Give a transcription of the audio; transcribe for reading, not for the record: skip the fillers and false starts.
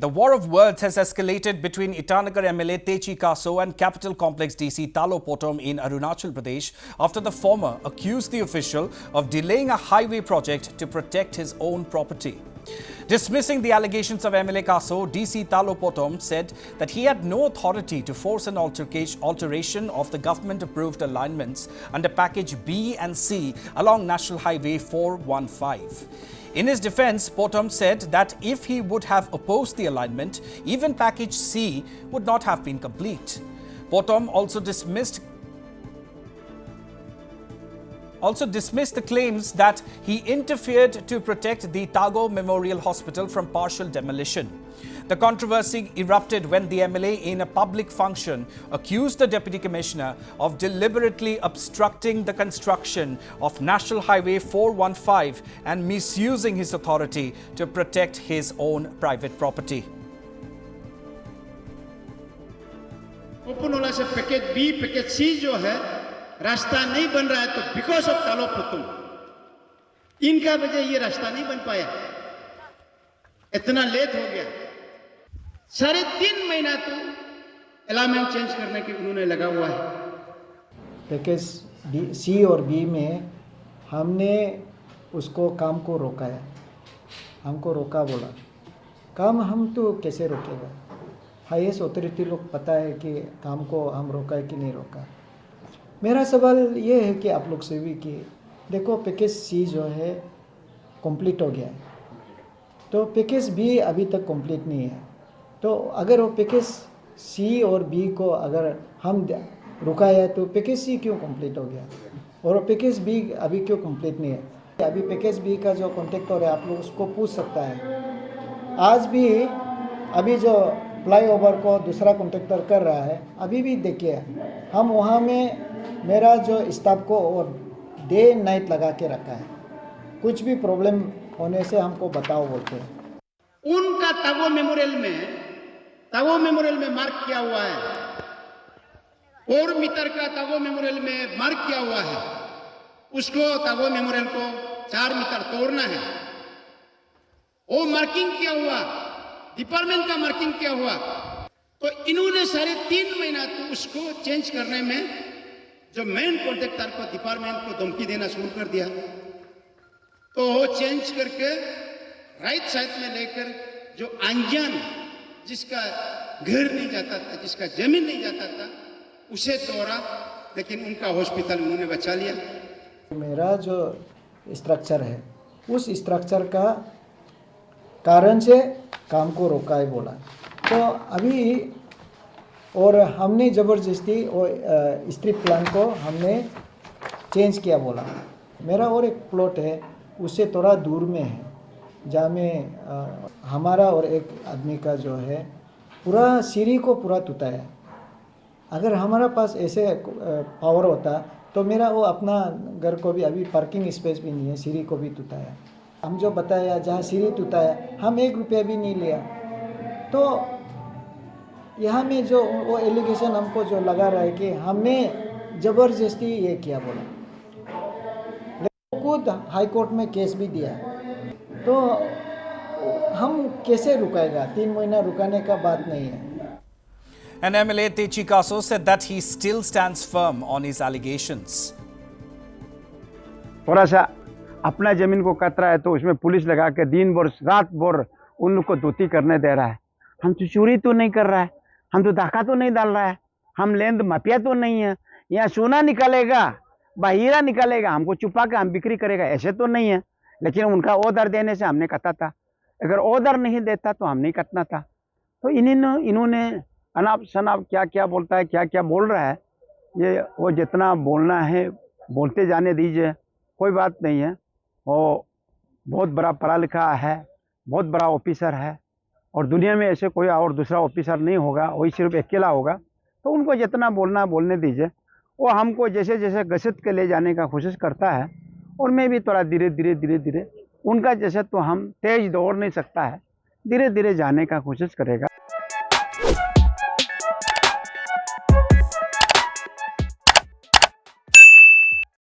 The war of words has escalated between Itanagar MLA Techi Kaso and Capital Complex DC Talo Potom in Arunachal Pradesh after the former accused the official of delaying a highway project to protect his own property. Dismissing the allegations of MLA Kaso, DC Talo Potom said that he had no authority to force an alteration of the government-approved alignments under Package B and C along National Highway 415. In his defense, Potom said that if he would have opposed the alignment, even Package C would not have been complete. Potom also dismissed the claims that he interfered to protect the Tago Memorial Hospital from partial demolition. The controversy erupted when the MLA in a public function accused the Deputy Commissioner of deliberately obstructing the construction of National Highway 415 and misusing his authority to protect his own private property. Open होने से package B package सी जो है रास्ता नहीं बन रहा है तो बिकॉज ऑफ तालो पोतुम इनका वजह ये रास्ता नहीं बन पाया इतना लेट हो गया 3.5 महीना तो अलाइनमेंट चेंज करने के उन्होंने लगा हुआ है। पैकेज सी और बी में हमने उसको काम को रोका है, हमको रोका बोला काम हम तो कैसे रोकेगा। हाईएस्ट अथॉरिटी लोग पता है कि काम को हम रोका है कि नहीं रोका। मेरा सवाल ये है कि आप लोग से भी कि देखो पैकेज सी जो है कंप्लीट हो गया है तो पैकेज बी अभी तक कंप्लीट नहीं है, तो अगर वो पैकेज सी और बी को अगर हम रुकाया तो पैकेज सी क्यों कंप्लीट हो गया और पैकेज बी अभी क्यों कंप्लीट नहीं है। अभी पैकेज बी का जो कॉन्ट्रैक्टर है आप लोग उसको पूछ सकता है। आज भी अभी जो फ्लाईओवर को दूसरा कॉन्ट्रैक्टर कर रहा है अभी भी देखिए हम वहाँ में मेरा जो स्टाफ को और डे नाइट लगा के रखा है, कुछ भी प्रॉब्लम होने से हमको बताओ बोलते हैं। उनका तागो मेमोरियल में मार्क किया हुआ है 4 मीटर का तागो मेमोरियल में मार्क किया हुआ है, उसको तागो मेमोरियल को 4 मीटर तोड़ना है। वो मार्किंग किया हुआ डिपार्टमेंट का मार्किंग किया हुआ तो इन्होंने 3.5 महीना तो उसको चेंज करने में जो मेन कॉन्ट्रैक्टर को डिपार्टमेंट को धमकी देना शुरू कर दिया तो वो चेंज करके राइट साइड में लेकर जो अनजान जिसका घर नहीं जाता था, जिसका जमीन नहीं जाता था उसे तोड़ा, लेकिन उनका हॉस्पिटल उन्होंने बचा लिया। मेरा जो स्ट्रक्चर है उस स्ट्रक्चर का कारण से काम को रोका है बोला तो अभी और हमने ज़बरदस्ती और स्ट्रिप प्लान को हमने चेंज किया बोला। मेरा और एक प्लॉट है उससे थोड़ा दूर में है जहाँ में हमारा और एक आदमी का जो है पूरा सीढ़ी को पूरा टूटा है। अगर हमारा पास ऐसे पावर होता तो मेरा वो अपना घर को भी अभी पार्किंग स्पेस भी नहीं है, सीढ़ी को भी टूटा है। हम जो बताया जहाँ सीढ़ी टूटा है हम 1 रुपया भी नहीं लिया, तो यहाँ में जो वो एलिगेशन हमको जो लगा रहा है कि हमने ज़बरदस्ती ये किया बोला, लेकिन खुद हाई कोर्ट में केस भी दिया तो हम कैसे रुकाएगा। 3 महीना रुकाने का बात नहीं है। And MLA Techi Kaso said that he still stands firm on his allegations. थोड़ा सा अपना जमीन को कतरा है तो उसमें पुलिस लगा के दिन भर रात भर उन लोग को धोती करने दे रहा है। हम तो चोरी तो नहीं कर रहा है, हम तो धक्का तो नहीं डाल रहा है, हम लेंद माफिया तो नहीं है। यहाँ सोना निकालेगा हीरा निकालेगा हमको छुपा के हम बिक्री करेगा ऐसे तो नहीं है। लेकिन उनका ऑर्डर देने से हमने कटा था, अगर ऑर्डर नहीं देता तो हम नहीं कटना था। तो इन्होंने अनाप शनाप क्या क्या बोलता है, क्या क्या बोल रहा है, ये वो जितना बोलना है बोलते जाने दीजिए, कोई बात नहीं है। वो बहुत बड़ा पढ़ा लिखा है, बहुत बड़ा ऑफिसर है और दुनिया में ऐसे कोई और दूसरा ऑफिसर नहीं होगा, वही सिर्फ अकेला होगा। तो उनको जितना बोलना बोलने दीजिए। वो हमको जैसे जैसे घसीट के ले जाने का कोशिश करता है और मैं भी थोड़ा धीरे धीरे उनका जैसे तो हम तेज दौड़ नहीं सकता है, धीरे धीरे जाने का कोशिश करेगा।